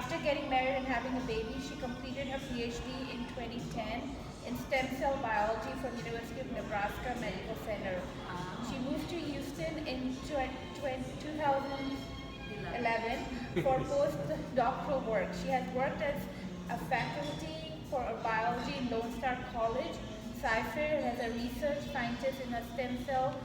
After getting married and having a baby, she completed her PhD in 2010 in stem cell biology from University of Nebraska Medical Center. She moved to Houston in 2011 for postdoctoral work. She has worked as a faculty for biology in Lone Star College, Cy-Fair, and as a research scientist in a stem cell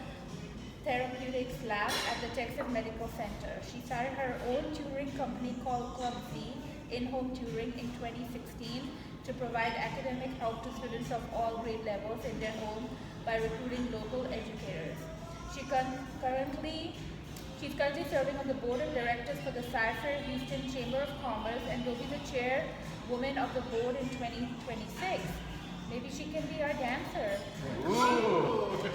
therapeutics lab at the Texas Medical Center. She started her own tutoring company called Club Z, in-home tutoring, in 2016 to provide academic help to students of all grade levels in their home by recruiting local educators. She's currently serving on the board of directors for the Cy-Fair Houston Chamber of Commerce and will be the chairwoman of the board in 2026. Maybe she can be our dancer.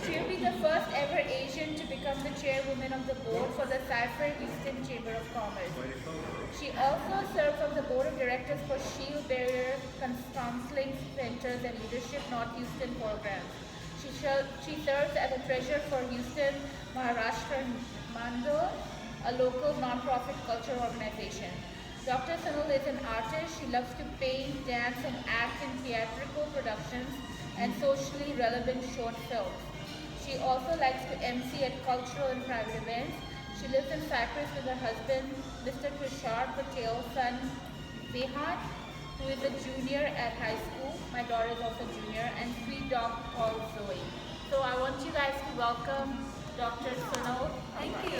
She'll be the first ever Asian to become the chairwoman of the board for the Cy-Fair Houston Chamber of Commerce. She also serves on the board of directors for Shield Barrier Counseling Centers and Leadership North Houston programs. She serves as a treasurer for Houston Maharashtra Mandal, a local non-profit cultural organization. Dr. Sunil is an artist. She loves to paint, dance, and act in theatrical productions and socially relevant short films. She also likes to MC at cultural and private events. She lives in Cyprus with her husband, Mr. Tushar Patel, son Vehat, who is a junior at high school. My daughter is also a junior, and sweet dog called Zoe. So I want you guys to welcome Dr. Sunil. Thank you.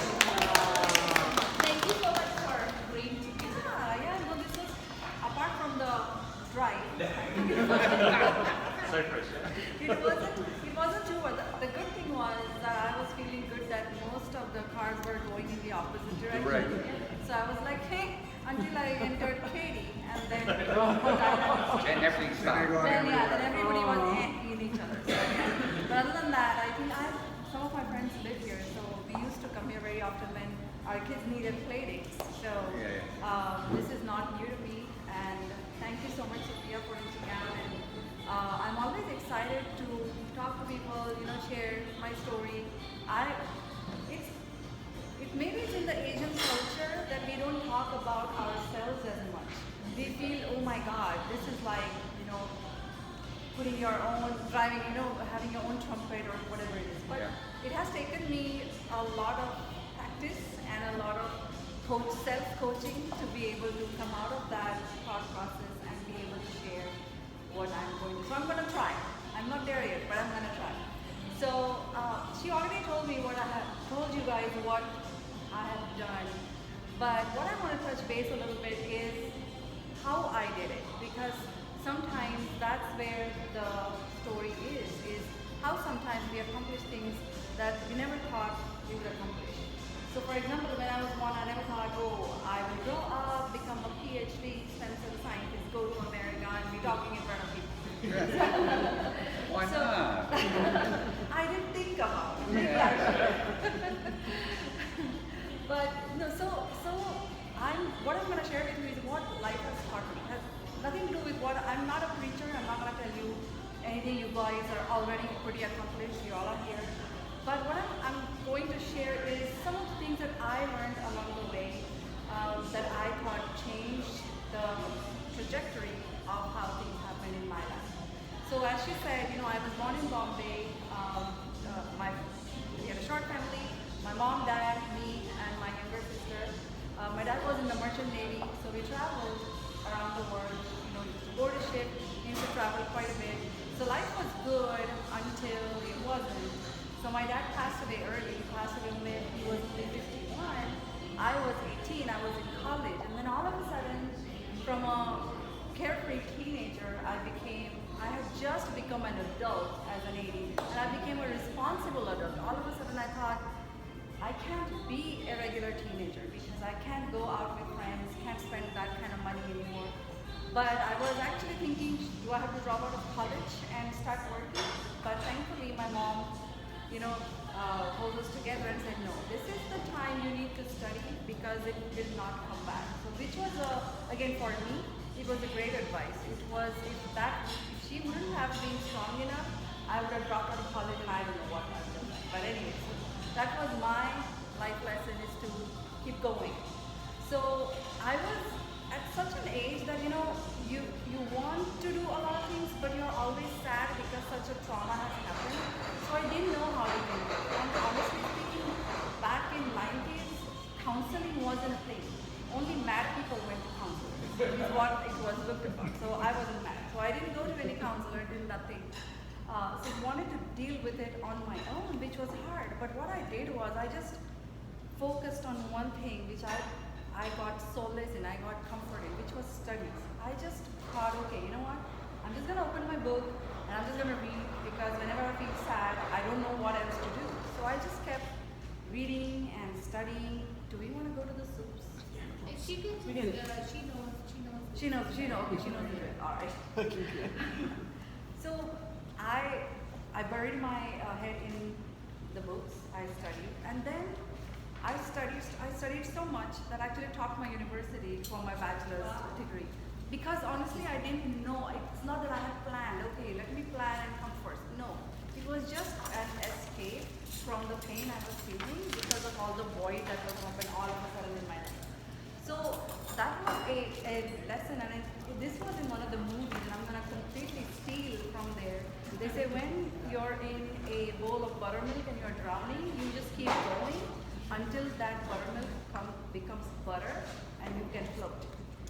Thank you so much for agreeing to be here. No, this was apart from the drive. Cyprus. It wasn't too bad. The good thing was that I was feeling good that most of the cars were going in the opposite direction. Right. So I was like, hey, until I entered Katy, and then And everything stopped. then everybody was in each other. So, yeah. But other than that, I think some of my friends live here, so we used to come here very often when our kids needed play dates. So this is not new to me, and thank you so much, Sophia, for reaching out. And I'm always excited to talk to people, share my story. Maybe it's in the Asian culture that we don't talk about ourselves as much. We feel, oh my God, this is like, putting your own, driving, having your own trumpet or whatever it is. But it has taken me a lot of practice and a lot of self-coaching to be able to come out of that thought process and be able to share what I'm going to. So I'm going to try. I'm not there yet, but I'm going to try. So she already told me what I have told you guys what I have done. But what I want to touch base a little bit is how I did it, because sometimes that's where the story is how sometimes we accomplish things that we never thought we would accomplish. So for example, when I was born, I never thought, I will grow up, become a PhD, stem cell scientist, go to America and be talking in front of people. Why not? I didn't think about it. But no, what I'm going to share with you is what life has taught me. It has nothing to do with I'm not a preacher. I'm not going to tell you anything. You guys are already pretty accomplished. You all are here. But what I'm going to share is some of the things that I learned along the way that I thought changed the trajectory of how things happen in my life. So as she said, I was born in Bombay. We had a short family. My mom, dad, me, and my younger sister. My dad was in the merchant navy, so we traveled around the world. Used to board a ship, used to travel quite a bit. So life was good until it wasn't. So my dad passed away early. He passed away when he was only 51. I was 18. I was in college, and then all of a sudden, from a carefree teenager, I had just become an adult as an 18, and I became a responsible adult. All of a sudden, I thought, I can't be a regular teenager because I can't go out with friends, can't spend that kind of money anymore. But I was actually thinking, do I have to drop out of college and start working? But thankfully, my mom, hold us together and said, no, this is the time you need to study because it will not come back. So which was, again for me, it was a great advice. It was, if she wouldn't have been strong enough, I would have dropped out of college and I don't know what I would have done. But anyway, so that was my life lesson, is to keep going. So I was at such an age that you want to do a lot of things, but you're always sad because such a trauma has happened. So I didn't know how to do it. And honestly speaking, back in 90s, counseling wasn't a thing. Only mad people went to counseling. Is what it was looked upon. So I wasn't mad. So I didn't go to any counselor, did nothing. So wanted to deal with it on my own, which was hard. But what I did was I just focused on one thing, which I got solace in, I got comfort in, which was studies. I just thought, okay, you know what? I'm just gonna open my book and I'm just gonna read because whenever I feel sad, I don't know what else to do. So I just kept reading and studying. Do we want to go to the soups? If she can, We can- she knows. She knows, okay, she knows it. All right. So I buried my head in the books. I studied, and then I studied so much that I actually taught my university for my bachelor's degree. Because honestly, I didn't know. It's not that I had planned. Okay, let me plan and come first. No, it was just an escape from the pain I was feeling because of all the void that was open all of a sudden in my life. So that was a lesson, and this was in one of the movies, and I'm gonna completely steal from there. They say when you're in a bowl of buttermilk and you're drowning, you just keep going until that buttermilk becomes butter and you can float.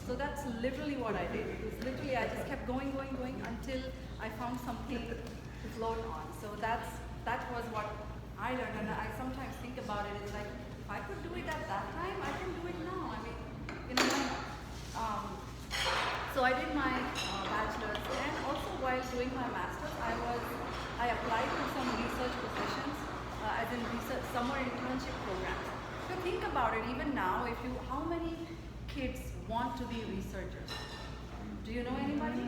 So that's literally what I did. It was literally I just kept going until I found something to float on. So that was what I learned, and I sometimes think about it. It's like if I could do it at that time, I can do it now. I mean, why not? So I did my bachelor's, and also while doing my master's, I applied for some research positions, as in research summer internship programs. So think about it. Even now, how many kids want to be researchers? Do you know anybody?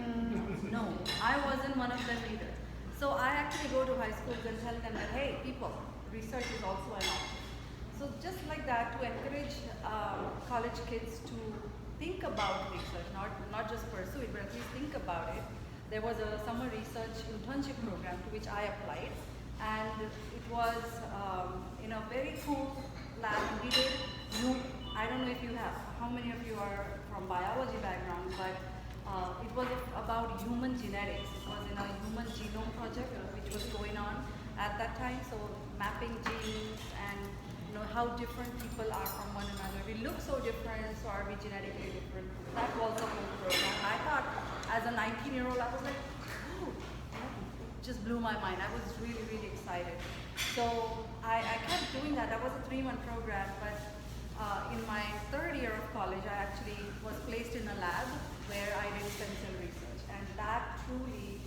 No, I wasn't one of them either. So I actually go to high schools and tell them that, hey, people, research is also an option. So just like that, to encourage college kids to think about research, not just pursue it, but at least think about it. There was a summer research internship program to which I applied, and it was in a very cool lab. We did, I don't know if you have, how many of you are from biology background, but it was about human genetics. It was in a human genome project which was going on at that time. So mapping genes and how different people are from one another. We look so different, so are we genetically different? That was the whole program. I thought, as a 19-year-old, I was like, oh, it just blew my mind. I was really, really excited. So I kept doing that. That was a 3-month program, but in my 3rd year of college, I actually was placed in a lab where I did stem cell research, and that truly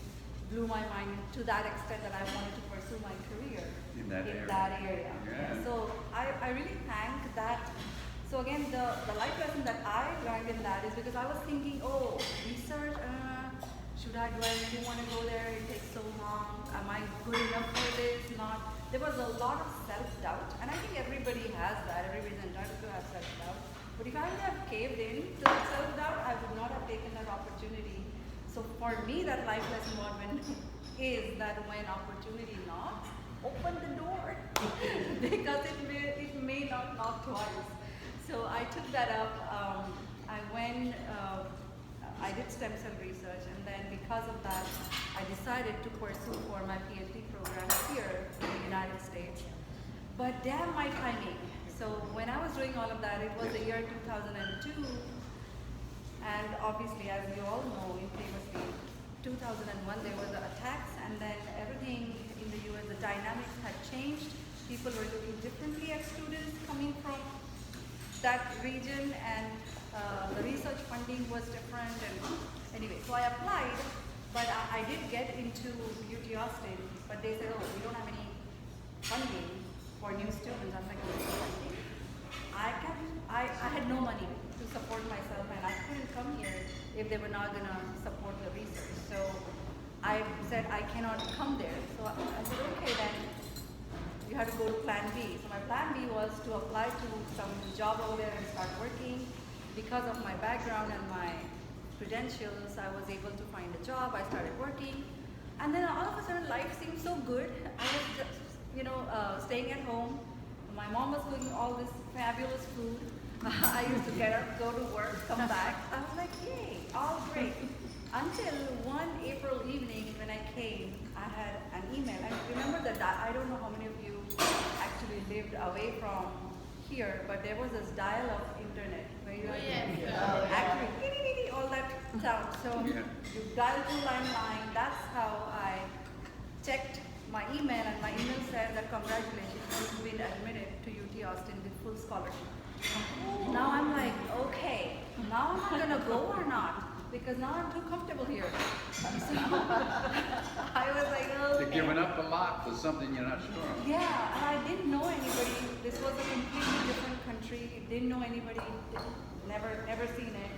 blew my mind to that extent that I wanted to pursue my career In that area. Yeah. So I really thank that. So again, the life lesson that I learned in that is because I was thinking, oh, research, do I really want to go there? It takes so long. Am I good enough for this? Not. There was a lot of self-doubt, and I think everybody has that. Everybody's entitled to have self-doubt. But if I would have caved in to that self-doubt, I would not have taken that opportunity. So for me, that life lesson is that when opportunity knocks, open the door because it may not knock twice. So I took that up. I went. I did stem cell research, and then because of that, I decided to pursue for my PhD program here in the United States. But damn my timing. So when I was doing all of that, it was the year 2002, and obviously, as you all know, famously, 2001 there were the attacks, and then everything in the US, the dynamics had changed. People were looking differently at students coming from that region, and the research funding was different. And anyway, so I applied, but I did get into UT Austin, but they said, oh, we don't have any funding for new students. I'm like, funding? I had no money to support myself, and I couldn't come here if they were not going to support the research. So I said, I cannot come there. So I said, okay, then you have to go to plan B. So my plan B was to apply to some job over there and start working. Because of my background and my credentials, I was able to find a job. I started working. And then all of a sudden, life seemed so good. I was just, staying at home. My mom was cooking all this fabulous food. I used to get up, go to work, come back. I was like, yay, all great. Until one April evening when I came, I had an email. And remember that I don't know how many of you actually lived away from here, but there was this dial-up internet where you actually all that sound. So you dial to landline. That's how I checked my email, and my email said that congratulations, you've been admitted to UT Austin with full scholarship. Now I'm like, okay, now am I gonna go or not? Because now I'm too comfortable here. So I was like, okay. You're giving up a lot for something you're not sure of. Yeah, and I didn't know anybody. This was a completely different country. Didn't know anybody. Never seen it.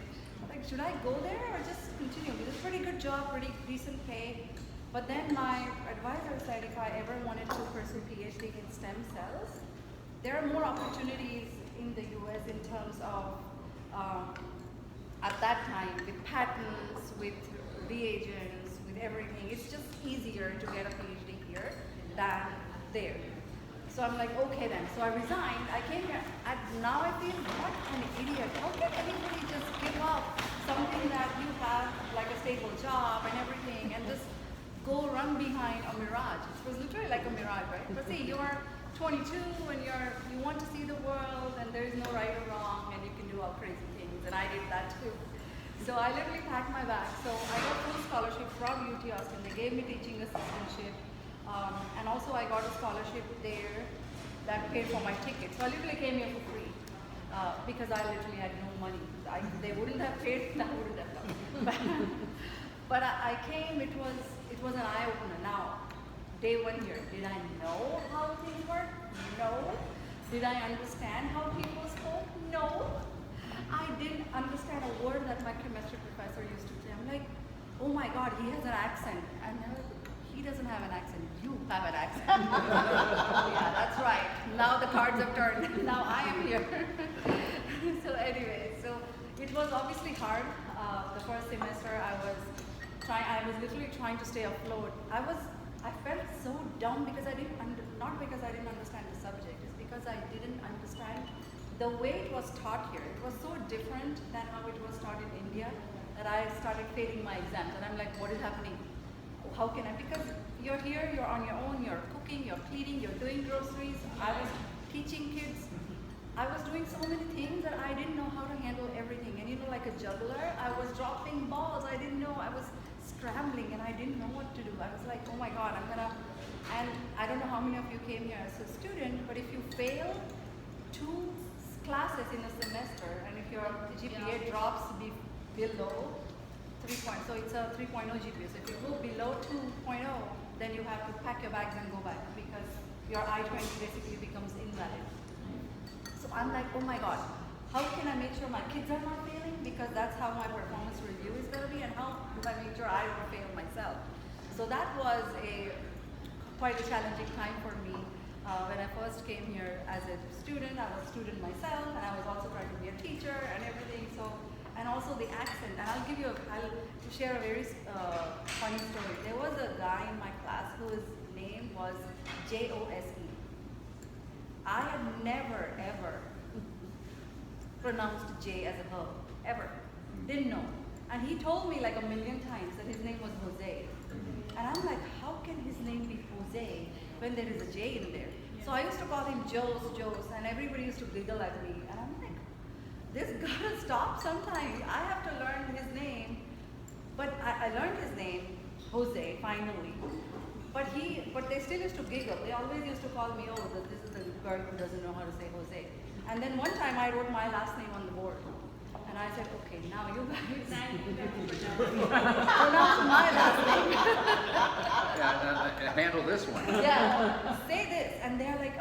Like, should I go there or just continue? It's a pretty good job, pretty decent pay. But then my advisor said if I ever wanted to pursue PhD in stem cells, there are more opportunities in the US in terms of, at that time, with patents, with reagents, with everything. It's just easier to get a PhD here than there. So I'm like, okay then. So I resigned. I came here, and now I feel, what an idiot. How can anybody just give up something that you have, like a stable job and everything, and just go run behind a mirage? It was literally like a mirage, right? But see, you're 22 and you want to see the world, and there is no right or wrong, and you can do all crazy things, and I did that too. So I literally packed my bag. So I got full scholarship from UT Austin. They gave me teaching assistantship. And also I got a scholarship there that paid for my ticket. So I literally came here for free because I literally had no money. They wouldn't have paid, that wouldn't have done. But I came, it was an eye-opener. Now, day one here, did I know how things work? No. Did I understand how people spoke? No. I didn't understand a word that my chemistry professor used to say. I'm like, oh my God, he has an accent. And they're like, he doesn't have an accent, you have an accent. Yeah, that's right. Now the cards have turned. Now I am here. So anyway, so it was obviously hard. The first semester I was literally trying to stay afloat. I felt so dumb because not because I didn't understand the subject, it's because I didn't understand the way it was taught here. It was so different than how it was taught in India that I started failing my exams. And I'm like, what is happening? How can I? Because you're here, you're on your own, you're cooking, you're cleaning, you're doing groceries. I was teaching kids. I was doing so many things that I didn't know how to handle everything. And like a juggler, I was dropping balls. I didn't know. I was scrambling and I didn't know what to do. I was like, oh my God, and I don't know how many of you came here as a student, but if you fail 2 classes in a semester, and if your GPA drops below 3 points, so it's a 3.0 GPA. So if you go below 2.0, then you have to pack your bags and go back because your I-20 basically becomes invalid. So I'm like, oh my God, how can I make sure my kids are not failing? Because that's how my performance review is going to be, and how do I make sure I don't fail myself? So that was quite a challenging time for me. When I first came here as a student, I was a student myself, and I was also trying to be a teacher and everything. So. And also the accent, and I'll share a very funny story. There was a guy in my class whose name was Jose. I had never ever pronounced J as a verb, ever. Didn't know. And he told me like a million times that his name was Jose. And I'm like, how can his name be Jose when there is a J in there? So I used to call him Joes, and everybody used to giggle at me. And I'm like, this gotta stop sometime. I have to learn his name. But I learned his name, Jose, finally. But they still used to giggle. They always used to call me, oh, this is the girl who doesn't know how to say Jose. And then one time I wrote my last name on the board. And I said, okay, now you guys pronounce my last name. Yeah, handle this one. Yeah, say this. And they're like,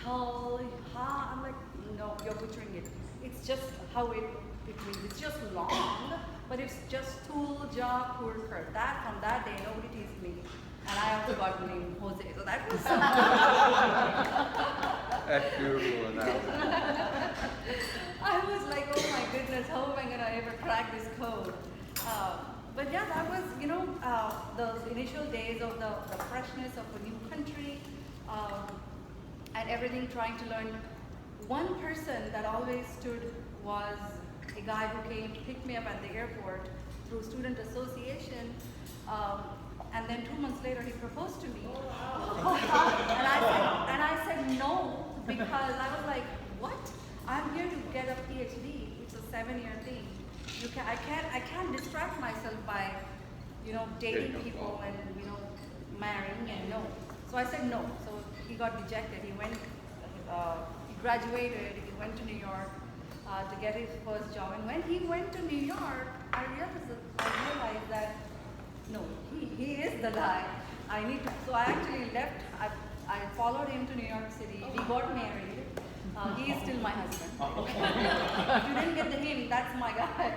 tall, ha. I'm like, no, you're butchering it. It's just how it means. It's just long, but it's just tool, job, worker. From that day, nobody teased me. And I also got the name Jose. So that was That's beautiful analogy. I was like, oh my goodness, how am I going to ever crack this code? But yeah, that was, those initial days of the freshness of a new country and everything, trying to learn one person that always stood was a guy who came to pick me up at the airport through student association. And then 2 months later, he proposed to me. And I said no, because I was like, what? I'm here to get a PhD. It's a 7-year thing. I can't distract myself by, dating people and, marrying, and no. So I said no. So he got dejected. He graduated, he went to New York to get his first job. And when he went to New York, I realized that no, he is the guy. So I actually left. I followed him to New York City. We got married. He is still my husband. If you didn't get the hint, that's my guy.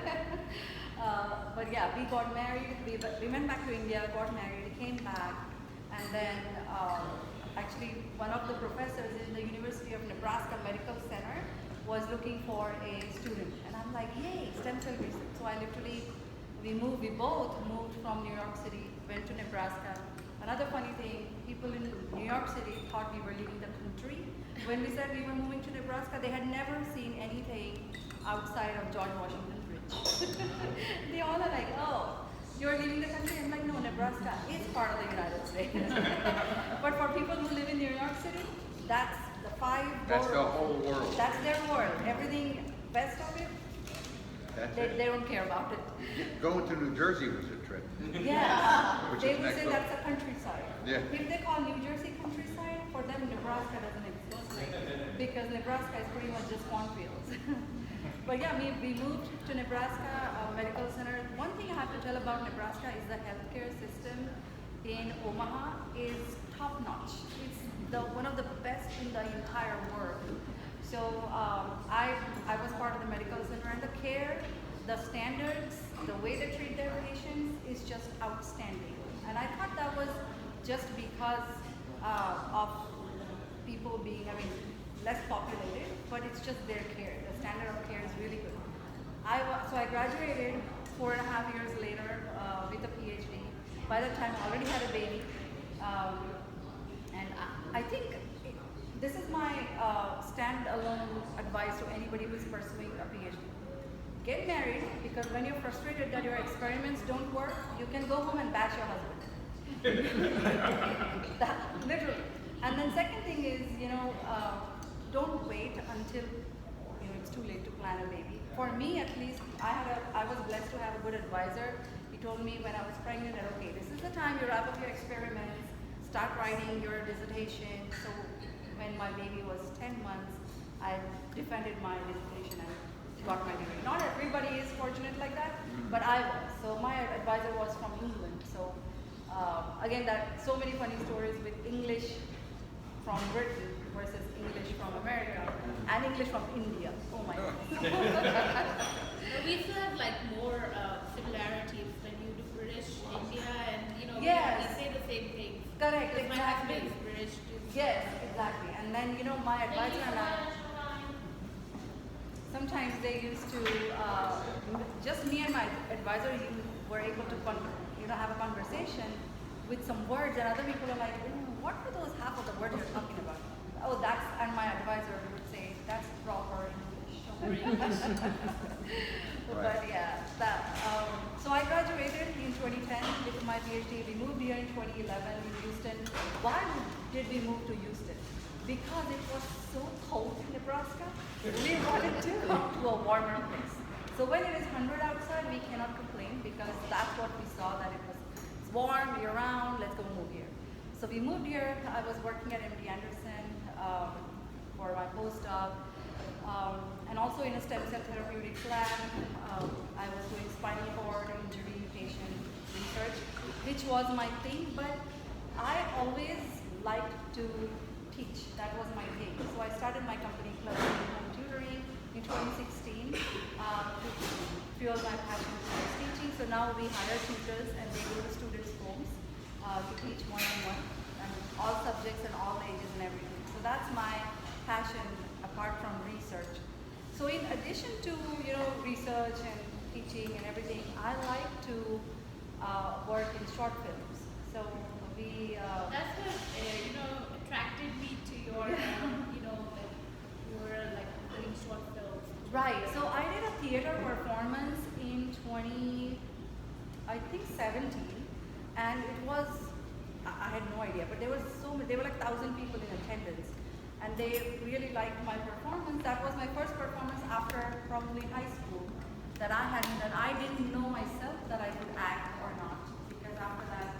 But yeah, we got married. We went back to India, got married, came back, and then actually one of the professors in the University of Nebraska Medical Center was looking for a student, and I'm like, yay, stem cell research. So we both moved from New York City, went to Nebraska. Another funny thing, people in New York City thought we were leaving the country. When we said we were moving to Nebraska, they had never seen anything outside of George Washington Bridge. They all are like, oh, you're leaving the country? I'm like, no, Nebraska is part of the United States. But for people who live in New York City, that's the That's the whole world. That's their world. Everything west of it, That's they it. don't care about it. Going to New Jersey was a trip. Yeah, Which they is would next say up. that's a countryside. Yeah. If they call New Jersey countryside, for them Nebraska doesn't exist because Nebraska is pretty much just cornfields. But yeah, we moved to Nebraska Medical Center. One thing I have to tell about Nebraska is the healthcare system in Omaha is top notch. It's one of the best in the entire world. So I was part of the medical center, and the care, the standards, the way they treat their patients is just outstanding. And I thought that was just because of people being, less populated, but it's just their care. The standard of care is really good. So I graduated 4.5 years later with a PhD. By that time, I already had a baby. And I think this is my stand-alone advice to anybody who is pursuing a PhD. Get married, because when you're frustrated that your experiments don't work, you can go home and bash your husband. Literally. And then second thing is, don't wait until it's too late to plan a baby. For me, at least, I was blessed to have a good advisor. He told me when I was pregnant that, okay, this is the time you wrap up your experiments, start writing your dissertation. So when my baby was 10 months, I defended my dissertation and got my degree. Not everybody is fortunate like that, but I was. So my advisor was from England. So again, so many funny stories with English from Britain versus English from America and English from India. Oh my God. We still have more similarities when you do British, India, and Yes. we say the same things. Correct, Because my husband exactly. is British too. Yes, exactly. And then, my advisor and I, sometimes they used to, just me and my advisor were able to, have a conversation with some words, and other people are like, what were those half of the words you're talking about? Oh, and my advisor would say, that's proper English. But yeah, so I graduated in 2010 with my PhD. We moved here in 2011 in Houston. Why did we move to Houston? Because it was so cold in Nebraska. We wanted to come to a warmer place. So when it is 100 outside, we cannot complain because that's what we saw, that it's warm year round, let's go move here. So we moved here. I was working at MD Anderson for my postdoc. And also in a stem cell therapeutics lab, I was doing spinal cord injury patient research, which was my thing, but I always liked to teach. That was my thing. So I started my company, Club Home Tutoring, in 2016 to fuel my passion towards teaching. So now we hire tutors and they go to students' homes to teach one-on-one and all subjects and all ages and everything. So that's my passion apart from research. So in addition to research and teaching and everything, I like to work in short films. So we That's what attracted me to your, were like doing short films? Right. So I did a theater performance in 17, and it was, I had no idea, but there was there were like 1,000 people in attendance, and they really liked my performance. That was my first performance after probably high school that I hadn't done. I didn't know myself that I could act or not, because after that,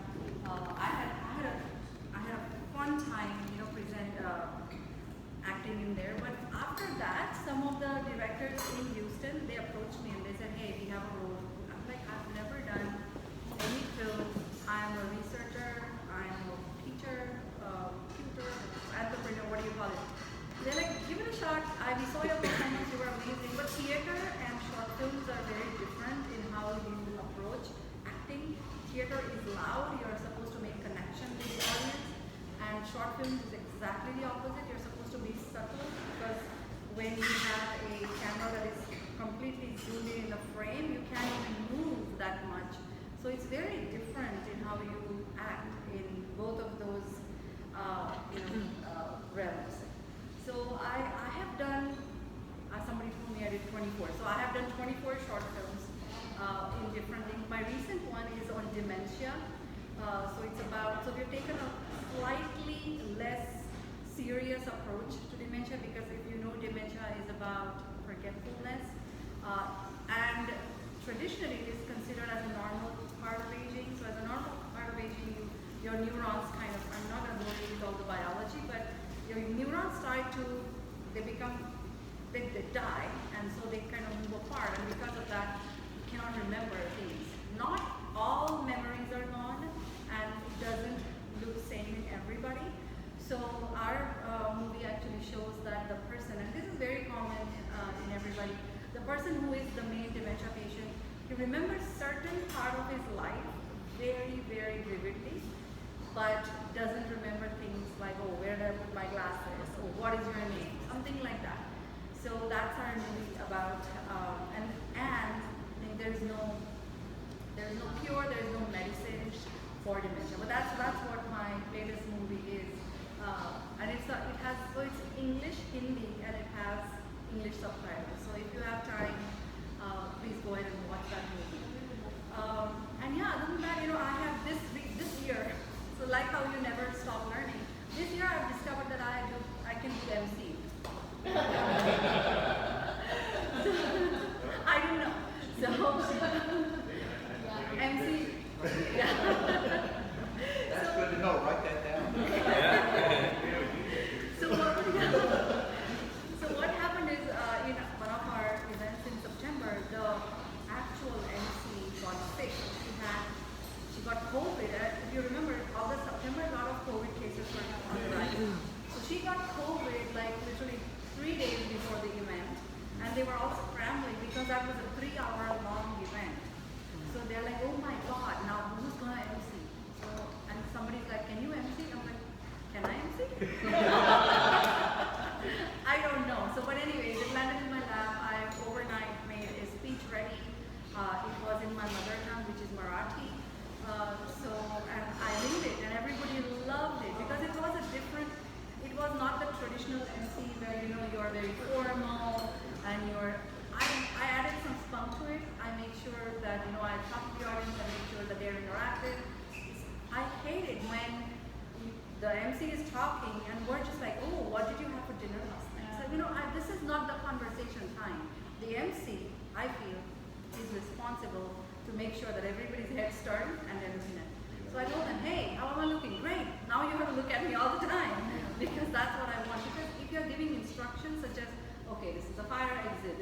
I had a fun time, acting in there. But after that, some of the directors in Houston, they approached me and they said, hey, we have a role. I'm like, I've never done any film. I'm a researcher, I'm a teacher, tutor, entrepreneur, what do you call it? They're like, give it a shot. We saw your performance, you were amazing. But theater and short films are very different in how you approach acting. Theater is loud, you're supposed to make connection with the audience. And short films is exactly the opposite. You're supposed to be subtle, because when you have a camera that is completely zoomed in the frame, you can't even move that much. So it's very different in how you act in both of those realms. So I have done, somebody told me I did 24. So I have done 24 short films in different things. My recent one is on dementia. So it's about, so we've taken a slightly less serious approach to dementia, because if you know, dementia is about forgetfulness, and traditionally it is considered as a normal part of aging. So as a normal part of aging, your neurons kind of, I'm not going to go into all the biology, but your neurons start to, they die, and so they kind of move apart, and because of that, you cannot remember things. Not all memories are gone, and it doesn't look the same in everybody. So our movie actually shows that the person, and this is very common in everybody, the person who is the main dementia patient, he remembers certain part of his life very, very vividly, but doesn't remember things like, oh, where did I put my glasses, or what is your name, something like that. So that's our movie about, and there's no cure, there's no medicine for dementia. But that's what my latest movie is, and it's English, Hindi, and it has English subtitles. So if you have time, please go ahead and watch that movie. And yeah, other than that, I have this year. So like how you never stop learning, this year I've discovered that I can do MC. I don't know. So MC. Yeah. That's good to know. Write that down. So what happened is, in one of our events in September, the actual MC got sick. She got COVID. If you remember, August, September, a lot of COVID cases were on the rise. So she got COVID like literally 3 days before the event, and they were all scrambling because that was a 3-hour long event. So they're like, oh my God, now who's gonna MC? So, and somebody's like, can you MC? I'm like, can I MC? I don't know. So, but anyway, it landed in my lap. I overnight made a speech ready. It was in my mother tongue, which is Marathi. And I read it, and everybody loved it because it was it was not the traditional MC where you're very formal and I added some spunk to it. I make sure that I talk to the audience and make sure that they're interactive. I hate it when the MC is talking and we're just like, oh, what did you have for dinner last night? So this is not the conversation time. The MC, I feel, is responsible to make sure that everybody's heads turn and they're looking at me. So I told them, hey, how am I looking? Great. Now you have to look at me all the time because that's what I want. Because if you're giving instructions such as, okay, this is a fire exit,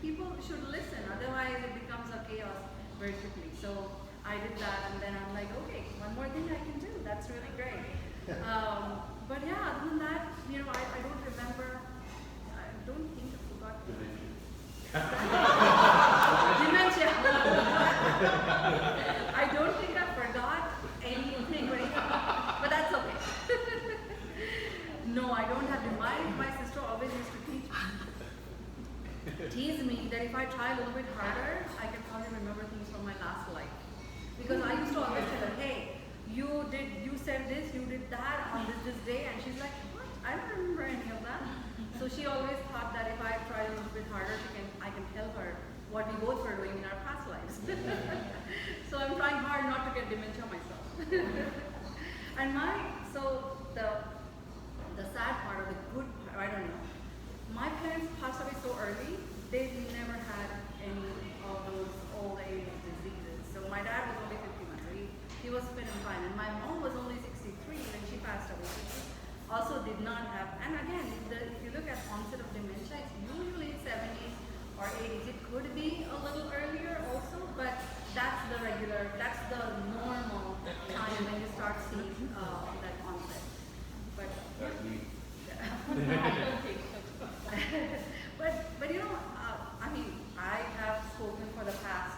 people should listen. Otherwise, it becomes a chaos very quickly. So I did that, and then I'm like, okay, one more thing I can do. That's really great. But yeah, other than that, I don't remember. I don't think I forgot. Dementia. I don't think I forgot anything, but that's okay. No, I don't have to. My sister always used to tease me that if I try a little bit harder, I can probably remember things from my last life. Because I used to always tell her, hey, you said this, you did that on this day, and she's like, what? I don't remember any of that. So she always thought bit harder, I can tell her what we both were doing in our past lives. So I'm trying hard not to get dementia myself. And so the sad part or the good part, I don't know. My parents passed away so early, they never had any of those old age diseases. So my dad was only 51, so he was fit and fine. And my mom was only 63 when she passed away. So she also did not have, and again, if you look at onset of dementia, it's usually 70s or 80s. It could be a little earlier also, but that's the normal time when you start seeing that onset. But That's me. but you know, I mean, I have spoken for the past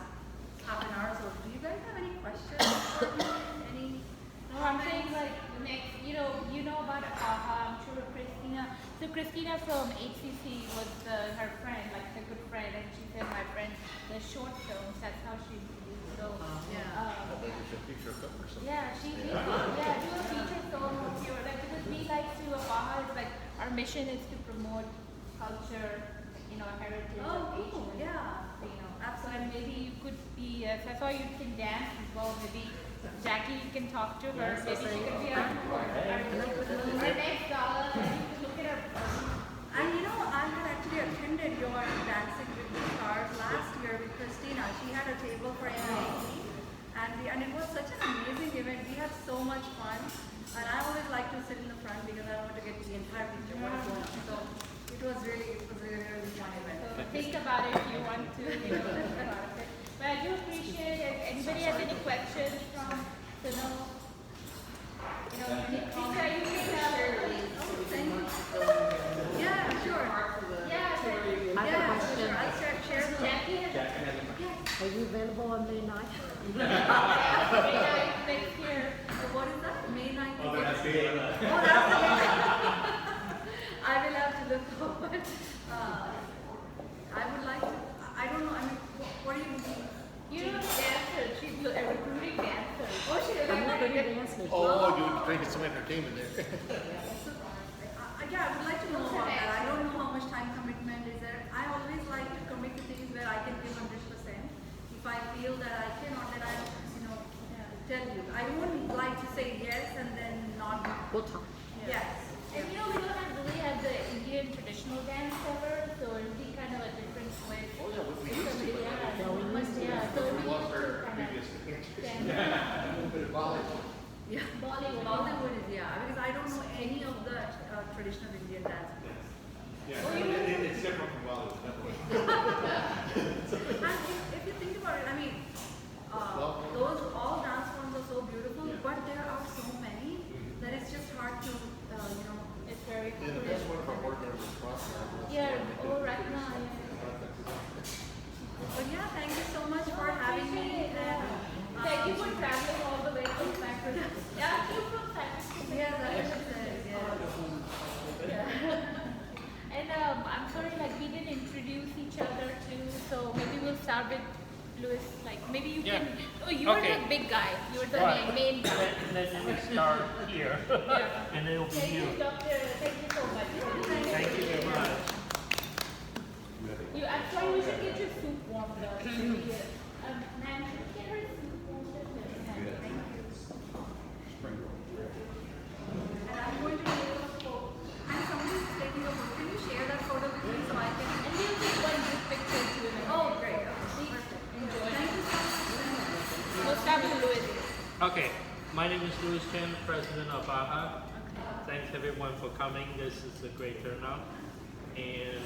half an hour, so do you guys have any questions for me? Any No, I'm saying like next, you know about I'm sure Christina. So Christina from HCC was her friend, like a good friend, and she said my friend the short films. That's how she introduced. So Yeah. I think it's a picture film or something. yeah, do a feature film of your like because we like to APAHA is like our mission is to promote culture, heritage Oh, of cool. Asian. Yeah. So and maybe you could be. I saw you can dance as well. Maybe Jackie, you can talk to her. Maybe she could be our next gala. And you can look at her. And you know, I had actually attended your Dancing with the Stars last year with Christina. She had a table for NIT, and it was such an amazing event. We had so much fun, and I always like to sit in the front because I want to get the entire picture what is going on. So it was really fun event. So think about it if you want to. Think about it. But I do appreciate it. If anybody has any questions from anything that you can tell. Thank you. Yeah, sure. Yeah, I have a Yeah, question. sure. I'll share the Jackie has Are you available on May 9th? next year. What is that? May 19th? Oh, that's the day. Oh, that's the day. I will have to look forward. I would like to, I don't know, I mean, what do you mean? You know, dancer. She's a recruiting dancer. Oh, she is. I'm not going to dance next Oh, you're drinking some entertainment there. Yeah, I would like to know about that. I don't know how much time commitment is there. I always like to commit to things where I can give 100%. If I feel that I cannot, then I, tell you. I wouldn't like to say yes and then not. We'll talk. Yes. And we don't really have the Indian traditional dance cover, so it'll be kind of a different way. Oh, yeah, we used to. Yeah, we used to. So it'll be Lost our kind previous. of A bit of volleyball. Yeah. Bollywood is, because I don't know any of the traditional Indian dance. Yeah, it's different from Bollywood, definitely. And if you think about it, I mean, those all dance forms are so beautiful, but there are so many that it's just hard to, it's very Yeah, cool. that's one of our board members, Ross. Yeah, right now. But yeah, thank you so much for having me. And, Thank you for traveling all the way from Cyprus. Yeah, you from Cyprus. Yeah, that's what she said, yeah. And I'm sorry, like we didn't introduce each other too, so maybe we'll start with Louis. Like maybe you can. Oh, you were Okay. the big guy. You were the Right. main guy. And then we start here, Yeah. and it'll be Thank you, you. Doctor. Thank you so much. Thank you very much. I'm sorry, we should get your soup warmed up. Ma'am, should we get her soup warmed up? Thank you. Spring roll. And I'm going to take a photo. And somebody's taking a photo. Can you share that photo with me so I can? And we'll take one group picture too. Oh, great. Okay, perfect. Enjoy. Thank you so much. We'll start with Louis. Okay, my name is Louis Chen, president of AHA. Thanks everyone for coming. This is a great turnout. And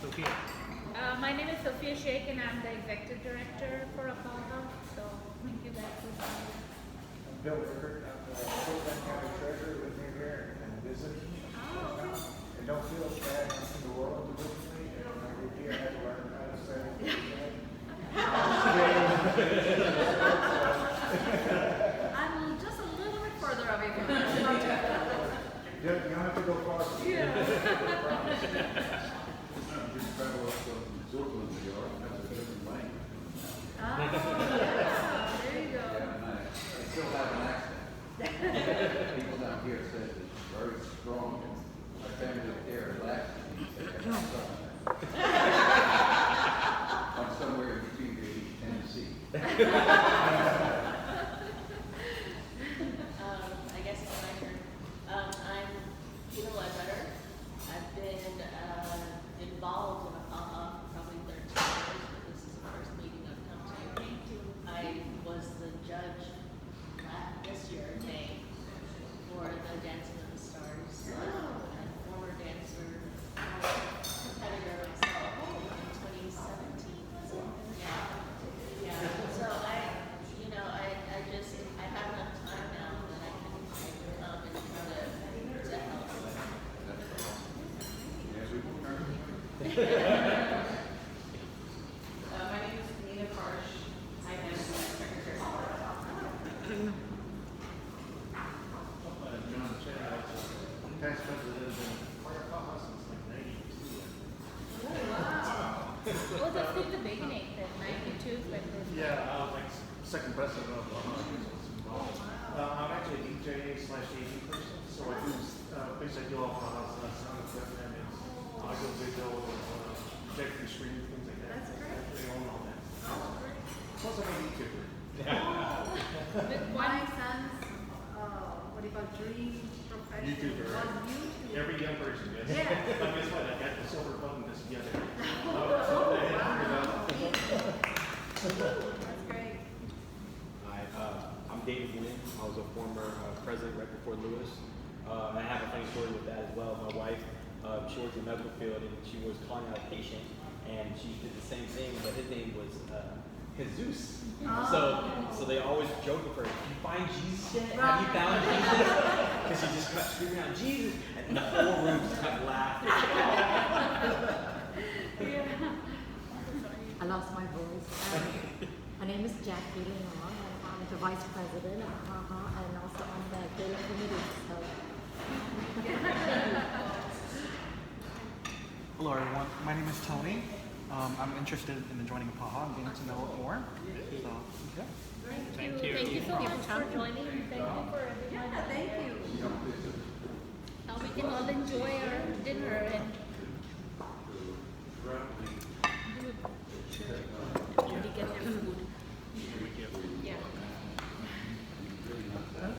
Sophia. My name is Sophia Sheikh and I'm the executive director for APAHA. So thank you guys for coming. Bill Rickard, Fulton County Treasurer, with me here and visit. Oh, okay. And don't feel bad in the world originally, and every year I had to learn how to say it. I'm just a little bit further away from you. You don't have to go far. Just travel up to Zurich, New York, that's a different language. Ah, there you go. Yeah, and I still have an accent. People down here said it's very strong, and my family up there relaxed, and said, "That's something." I guess it's my turn. I'm Tina Ledbetter. I've been involved in AHA for probably 13 years, but this is the first meeting I've come to. I was the judge this year in May for the Dancing of the Stars. And former dancer, competitor myself in 2017. Yeah. So I have enough time now that I can come and try to help. My name is Nina Karsh. I am the secretary. John Chen, I was past president in Fire Papa since like 92. Oh, that's in the beginning, then 92 when this. Yeah, I was like second president of I'm actually a DJ / AV person, so I do basically do all sound equipment and audio visual, projecting screen, things like that. That's great. They own all that. Plus I'm a YouTuber. My son's, what do you call, dream profession YouTuber. was YouTube. Every young person, yes. Yeah. But guess what? I got the silver button just the other day. That's great. Hi, I'm David Wynn. I was a former president right before Lewis. I have a funny story with that as well. My wife, she works in the medical field and she was calling out a patient and she did the same thing, but his name was Jesus. So they always joke with her, "Did you find Jesus yet? Have you found Jesus?" Because she just kept screaming out Jesus, and the whole room just kept laughing. I lost my voice. My name is Jackie Leon, and I'm the vice president of AHA, and also on the gala committee. So. Hello everyone, my name is Tony. I'm interested in joining AHA and getting to know it more. So, yeah. Thank you. Thank you so much for joining. Thank you for everyone. Yeah, thank you. Now we can all enjoy our dinner and do it.